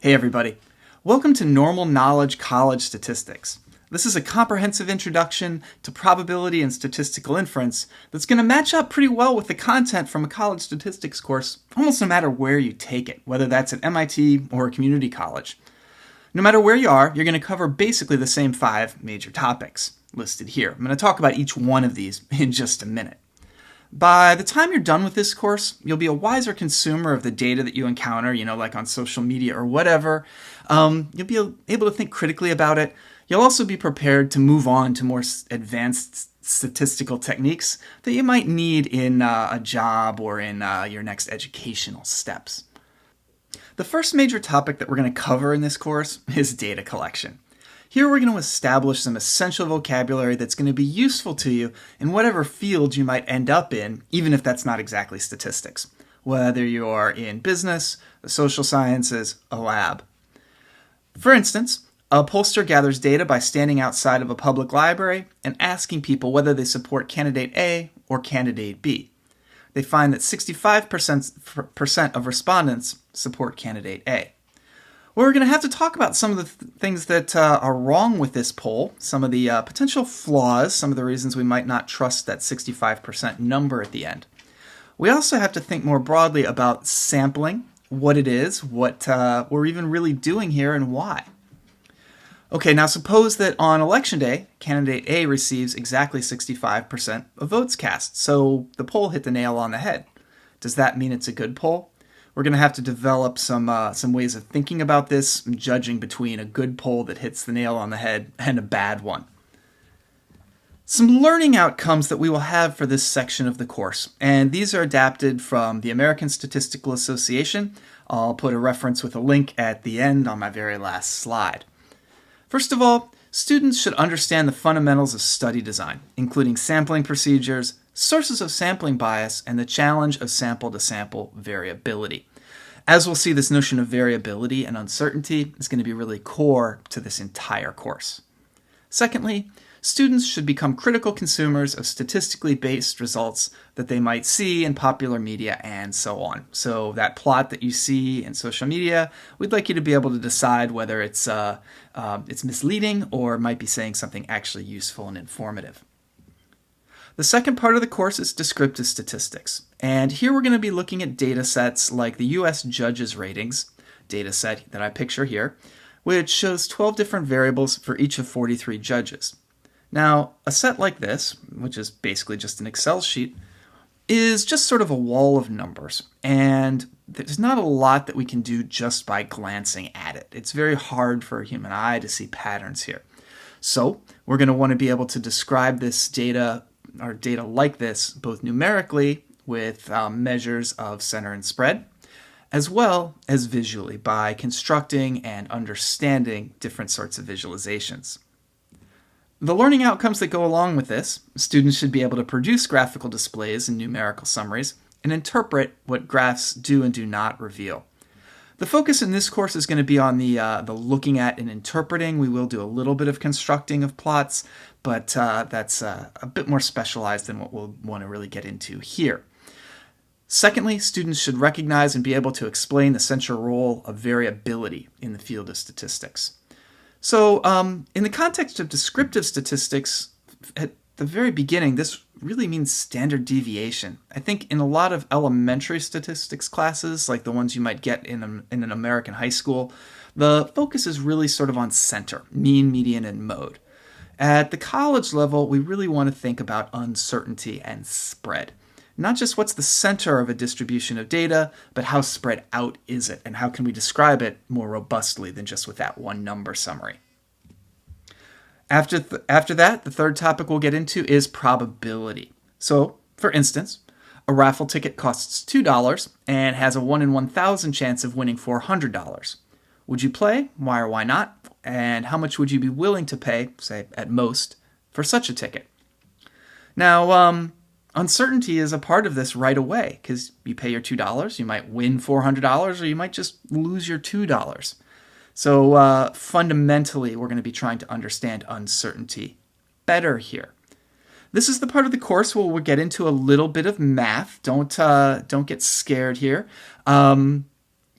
Hey everybody, welcome to Normal Knowledge College Statistics. This is a comprehensive introduction to probability and statistical inference that's going to match up pretty well with the content from a college statistics course almost no matter where you take it, whether that's at MIT or a community college. No matter where you are, you're going to cover basically the same 5 major topics listed here. I'm going to talk about each one of these in just a minute. By the time you're done with this course, you'll be a wiser consumer of the data that you encounter, like on social media or whatever. You'll be able to think critically about it. You'll also be prepared to move on to more advanced statistical techniques that you might need in a job or in your next educational steps. The first major topic that we're going to cover in this course is data collection. Here we're going to establish some essential vocabulary that's going to be useful to you in whatever field you might end up in, even if that's not exactly statistics. Whether you are in business, the social sciences, a lab. For instance, a pollster gathers data by standing outside of a public library and asking people whether they support candidate A or candidate B. They find that 65% of respondents support candidate A. We're going to have to talk about some of the things that are wrong with this poll, some of the potential flaws, some of the reasons we might not trust that 65% number at the end. We also have to think more broadly about sampling, what it is, what we're even really doing here, and why. Okay, now suppose that on election day, candidate A receives exactly 65% of votes cast, so the poll hit the nail on the head. Does that mean it's a good poll? We're going to have to develop some ways of thinking about this, judging between a good poll that hits the nail on the head and a bad one. Some learning outcomes that we will have for this section of the course, and these are adapted from the American Statistical Association. I'll put a reference with a link at the end on my very last slide. First of all, students should understand the fundamentals of study design, including sampling procedures, sources of sampling bias, and the challenge of sample-to-sample variability. As we'll see, this notion of variability and uncertainty is going to be really core to this entire course. Secondly, students should become critical consumers of statistically based results that they might see in popular media and so on. So that plot that you see in social media, we'd like you to be able to decide whether it's misleading or might be saying something actually useful and informative. The second part of the course is descriptive statistics, and here we're going to be looking at data sets like the U.S. Judges Ratings data set that I picture here, which shows 12 different variables for each of 43 judges. Now, a set like this, which is basically just an Excel sheet, is just sort of a wall of numbers, and there's not a lot that we can do just by glancing at it. It's very hard for a human eye to see patterns here. So, we're going to want to be able to describe this data or data like this, both numerically with measures of center and spread, as well as visually by constructing and understanding different sorts of visualizations. The learning outcomes that go along with this, students should be able to produce graphical displays and numerical summaries and interpret what graphs do and do not reveal. The focus in this course is going to be on the looking at and interpreting. We will do a little bit of constructing of plots, but that's a bit more specialized than what we'll want to really get into here. Secondly, students should recognize and be able to explain the central role of variability in the field of statistics. So in the context of descriptive statistics, at the very beginning, this really means standard deviation. I think in a lot of elementary statistics classes, like the ones you might get in an American high school, the focus is really sort of on center, mean, median, and mode. At the college level, we really want to think about uncertainty and spread. Not just what's the center of a distribution of data, but how spread out is it, and how can we describe it more robustly than just with that one number summary. After that, the third topic we'll get into is probability. So, for instance, a raffle ticket costs $2 and has a 1 in 1,000 chance of winning $400. Would you play? Why or why not? And how much would you be willing to pay, say at most, for such a ticket? Now, uncertainty is a part of this right away, because you pay your $2, you might win $400, or you might just lose your $2. So fundamentally, we're going to be trying to understand uncertainty better here. This is the part of the course where we'll get into a little bit of math. Don't get scared here.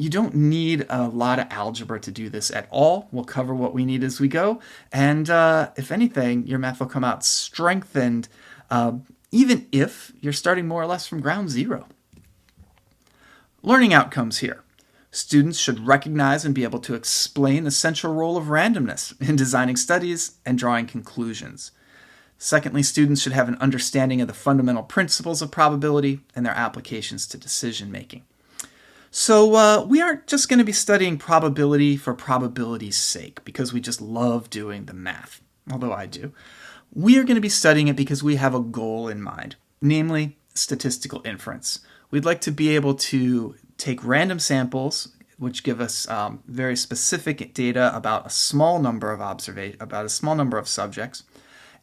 You don't need a lot of algebra to do this at all. We'll cover what we need as we go. And if anything, your math will come out strengthened, even if you're starting more or less from ground zero. Learning outcomes here. Students should recognize and be able to explain the central role of randomness in designing studies and drawing conclusions. Secondly, students should have an understanding of the fundamental principles of probability and their applications to decision making. So we aren't just going to be studying probability for probability's sake because we just love doing the math, although I do. We are going to be studying it because we have a goal in mind, namely statistical inference. We'd like to be able to take random samples, which give us very specific data about a small number of subjects,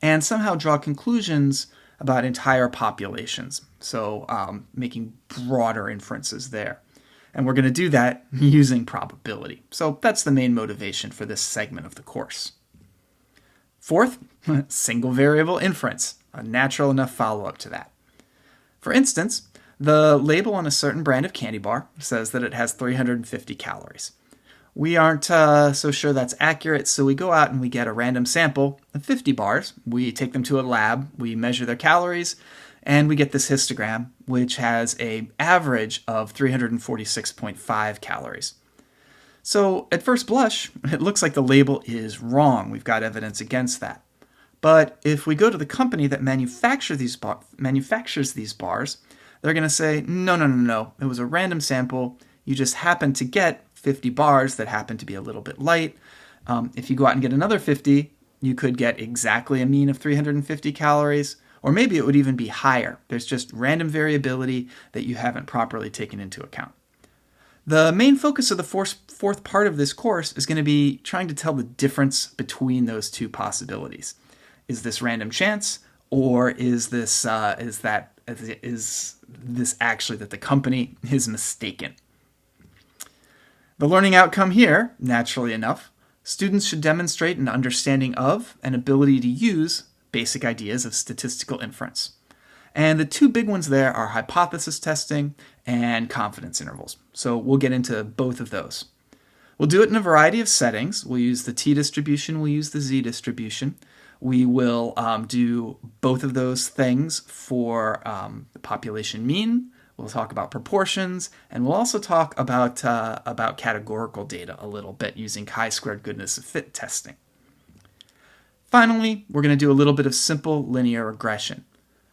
and somehow draw conclusions about entire populations. So making broader inferences there. And we're going to do that using probability. So that's the main motivation for this segment of the course. Fourth, single variable inference, a natural enough follow-up to that. For instance, the label on a certain brand of candy bar says that it has 350 calories. We aren't so sure that's accurate, so we go out and we get a random sample of 50 bars. We take them to a lab, we measure their calories, and we get this histogram, which has an average of 346.5 calories. So at first blush, it looks like the label is wrong. We've got evidence against that. But if we go to the company that manufactures these bars, they're going to say, no, it was a random sample. You just happened to get 50 bars that happen to be a little bit light. If you go out and get another 50, you could get exactly a mean of 350 calories, or maybe it would even be higher. There's just random variability that you haven't properly taken into account. The main focus of the fourth part of this course is going to be trying to tell the difference between those two possibilities. Is this random chance, or is this actually that the company is mistaken? The learning outcome here, naturally enough, students should demonstrate an understanding of and ability to use basic ideas of statistical inference. And the two big ones there are hypothesis testing and confidence intervals. So we'll get into both of those. We'll do it in a variety of settings. We'll use the t-distribution, we'll use the z-distribution. We will do both of those things for the population mean. We'll talk about proportions, and we'll also talk about categorical data a little bit using chi-squared goodness of fit testing. Finally, we're going to do a little bit of simple linear regression.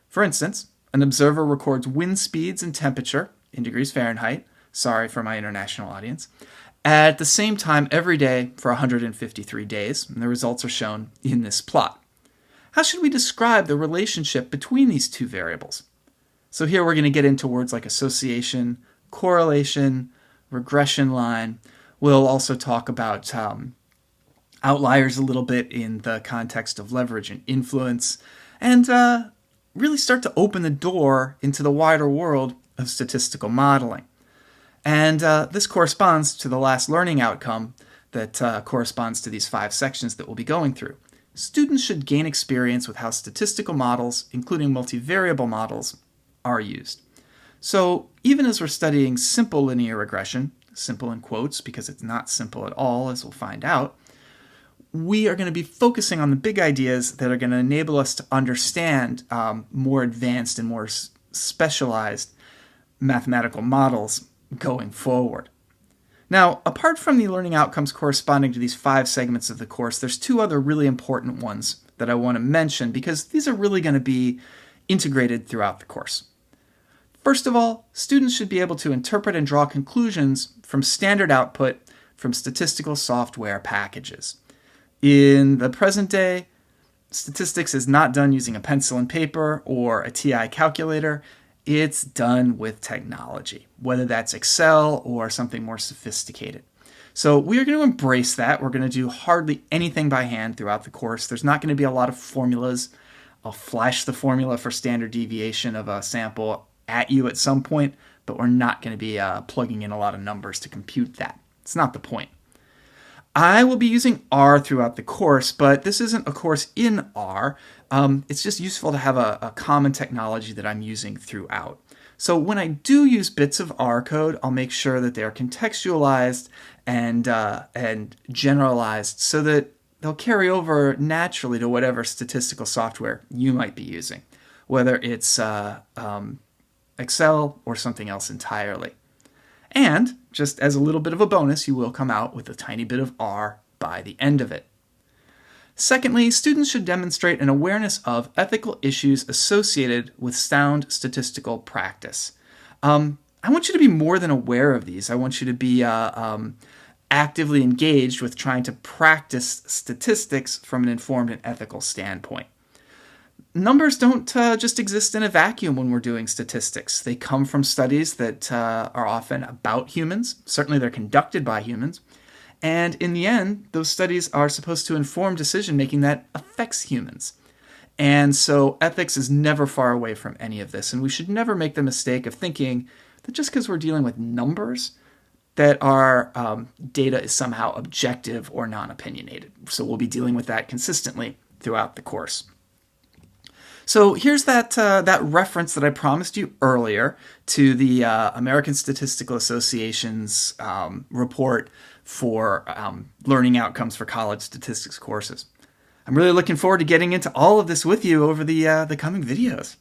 For instance, an observer records wind speeds and temperature in degrees Fahrenheit, sorry for my international audience, at the same time every day for 153 days, and the results are shown in this plot. How should we describe the relationship between these two variables? So here we're going to get into words like association, correlation, regression line. We'll also talk about outliers a little bit in the context of leverage and influence, and really start to open the door into the wider world of statistical modeling. And this corresponds to the last learning outcome that corresponds to these 5 sections that we'll be going through. Students should gain experience with how statistical models, including multivariable models, are used. So even as we're studying simple linear regression, simple in quotes because it's not simple at all, as we'll find out, we are going to be focusing on the big ideas that are going to enable us to understand more advanced and more specialized mathematical models going forward. Now, apart from the learning outcomes corresponding to these 5 segments of the course, there's 2 other really important ones that I want to mention because these are really going to be integrated throughout the course. First of all, students should be able to interpret and draw conclusions from standard output from statistical software packages. In the present day, statistics is not done using a pencil and paper or a TI calculator. It's done with technology, whether that's Excel or something more sophisticated. So we are going to embrace that. We're going to do hardly anything by hand throughout the course. There's not going to be a lot of formulas. I'll flash the formula for standard deviation of a sample at you at some point, but we're not going to be plugging in a lot of numbers to compute that. It's not the point. I will be using R throughout the course, but this isn't a course in R. It's just useful to have a common technology that I'm using throughout. So when I do use bits of R code, I'll make sure that they are contextualized and generalized so that they'll carry over naturally to whatever statistical software you might be using, whether it's Excel or something else entirely. And just as a little bit of a bonus, you will come out with a tiny bit of R by the end of it. Secondly, students should demonstrate an awareness of ethical issues associated with sound statistical practice. I want you to be more than aware of these. I want you to be actively engaged with trying to practice statistics from an informed and ethical standpoint. Numbers don't just exist in a vacuum when we're doing statistics. They come from studies that are often about humans. Certainly they're conducted by humans. And in the end, those studies are supposed to inform decision-making that affects humans. And so ethics is never far away from any of this. And we should never make the mistake of thinking that just because we're dealing with numbers, that our data is somehow objective or non-opinionated. So we'll be dealing with that consistently throughout the course. So here's that reference that I promised you earlier to the American Statistical Association's report for learning outcomes for college statistics courses. I'm really looking forward to getting into all of this with you over the coming videos.